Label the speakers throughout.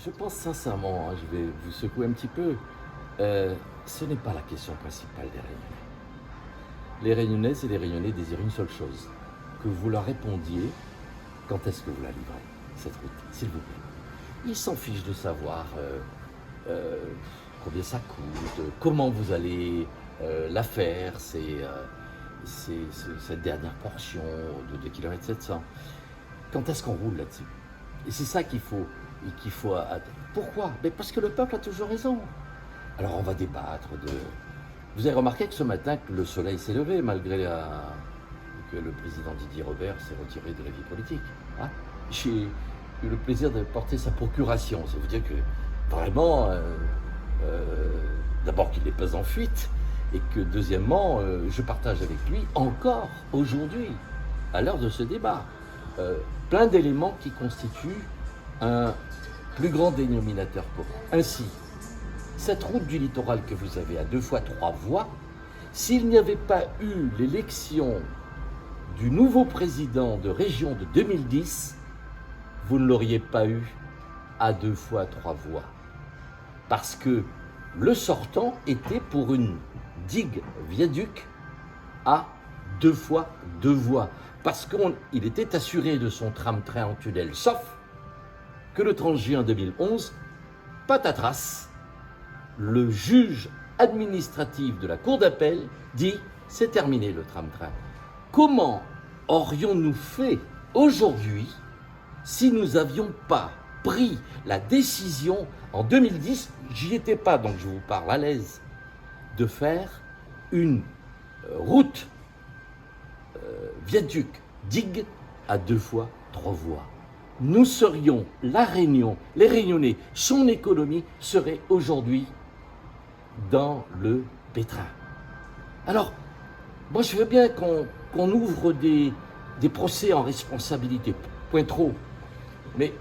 Speaker 1: Je pense sincèrement, hein, je vais vous secouer un petit peu, ce n'est pas la question principale des Réunionnais. Les Réunionnaises et les Réunionnais désirent une seule chose, que vous leur répondiez quand est-ce que vous la livrez, cette route, s'il vous plaît. Ils s'en fichent de savoir combien ça coûte, comment vous allez la faire, cette dernière portion de 2 km 700. Quand est-ce qu'on roule là-dessus? Et c'est ça qu'il faut. Pourquoi? Mais parce que le peuple a toujours raison. Alors on va débattre de. Vous avez remarqué que ce matin que le soleil s'est levé malgré que le président Didier Robert s'est retiré de la vie politique. Hein, j'ai eu le plaisir de porter sa procuration. Ça veut dire que vraiment, d'abord qu'il n'est pas en fuite, et que deuxièmement, je partage avec lui encore aujourd'hui, à l'heure de ce débat, plein d'éléments qui constituent un plus grand dénominateur commun. Ainsi, cette route du littoral que vous avez à 2 fois 3 voies, s'il n'y avait pas eu l'élection du nouveau président de région de 2010, vous ne l'auriez pas eu à 2 fois 3 voies. Parce que le sortant était pour une digue viaduc à 2 fois 2 voies. Parce qu'il était assuré de son tram-train en tunnel, sauf que le 30 juin 2011, patatras, le juge administratif de la cour d'appel dit « c'est terminé le tram-train ». Comment aurions-nous fait aujourd'hui si nous n'avions pas pris la décision en 2010, j'y étais pas donc je vous parle à l'aise, de faire une route viaduc digue à 2 fois 3 voies. Nous serions la Réunion, les Réunionnais, son économie serait aujourd'hui dans le pétrin. Alors, moi je veux bien qu'on ouvre des procès en responsabilité, point trop, mais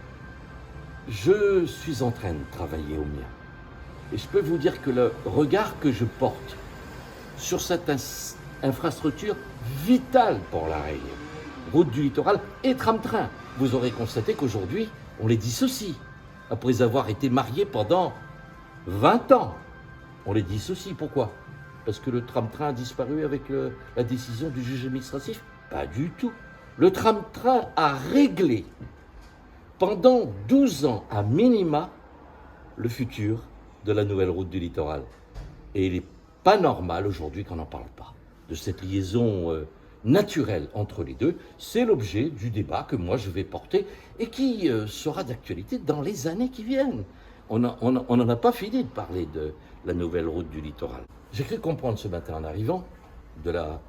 Speaker 1: je suis en train de travailler au mien. Et je peux vous dire que le regard que je porte sur cette infrastructure vitale pour la Réunion, route du littoral et tram-train, vous aurez constaté qu'aujourd'hui, on les dissocie. Après avoir été mariés pendant 20 ans, on les dissocie. Pourquoi? Parce que le tram-train a disparu avec la décision du juge administratif? Pas du tout. Le tram-train a réglé pendant 12 ans à minima le futur de la nouvelle route du littoral. Et il n'est pas normal aujourd'hui qu'on n'en parle pas de cette liaison naturelle entre les deux. C'est l'objet du débat que moi je vais porter et qui sera d'actualité dans les années qui viennent. On n'en a pas fini de parler de la nouvelle route du littoral. J'ai cru comprendre ce matin en arrivant à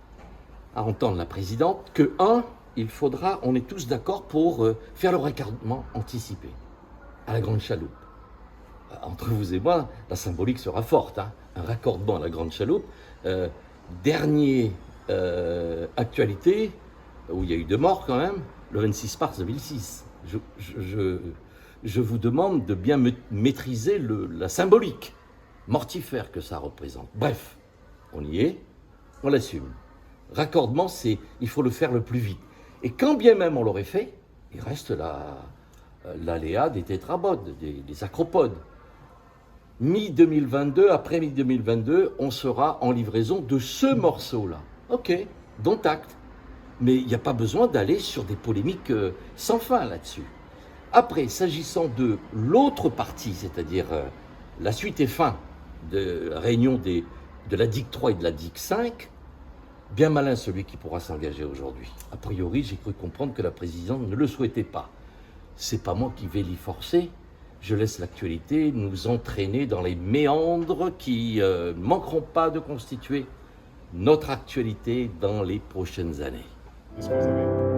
Speaker 1: entendre la présidente que il faudra, on est tous d'accord pour faire le raccordement anticipé à la Grande Chaloupe. Entre vous et moi, la symbolique sera forte. Hein, un raccordement à la Grande Chaloupe. Dernier actualité, où il y a eu 2 morts quand même, le 26 mars 2006. Je vous demande de bien maîtriser la symbolique mortifère que ça représente. Bref, on y est, on l'assume. Raccordement, il faut le faire le plus vite. Et quand bien même on l'aurait fait, il reste l'aléa des tétrapodes, des acropodes. Mi-2022, après mi-2022, on sera en livraison de ce morceau-là. Ok, dont acte. Mais il n'y a pas besoin d'aller sur des polémiques sans fin là-dessus. Après, s'agissant de l'autre partie, c'est-à-dire la suite et fin de la réunion de la DIC 3 et de la DIC 5, bien malin celui qui pourra s'engager aujourd'hui. A priori, j'ai cru comprendre que la présidente ne le souhaitait pas. C'est pas moi qui vais l'y forcer. Je laisse l'actualité nous entraîner dans les méandres qui ne manqueront pas de constituer notre actualité dans les prochaines années.
Speaker 2: Est-ce que vous avez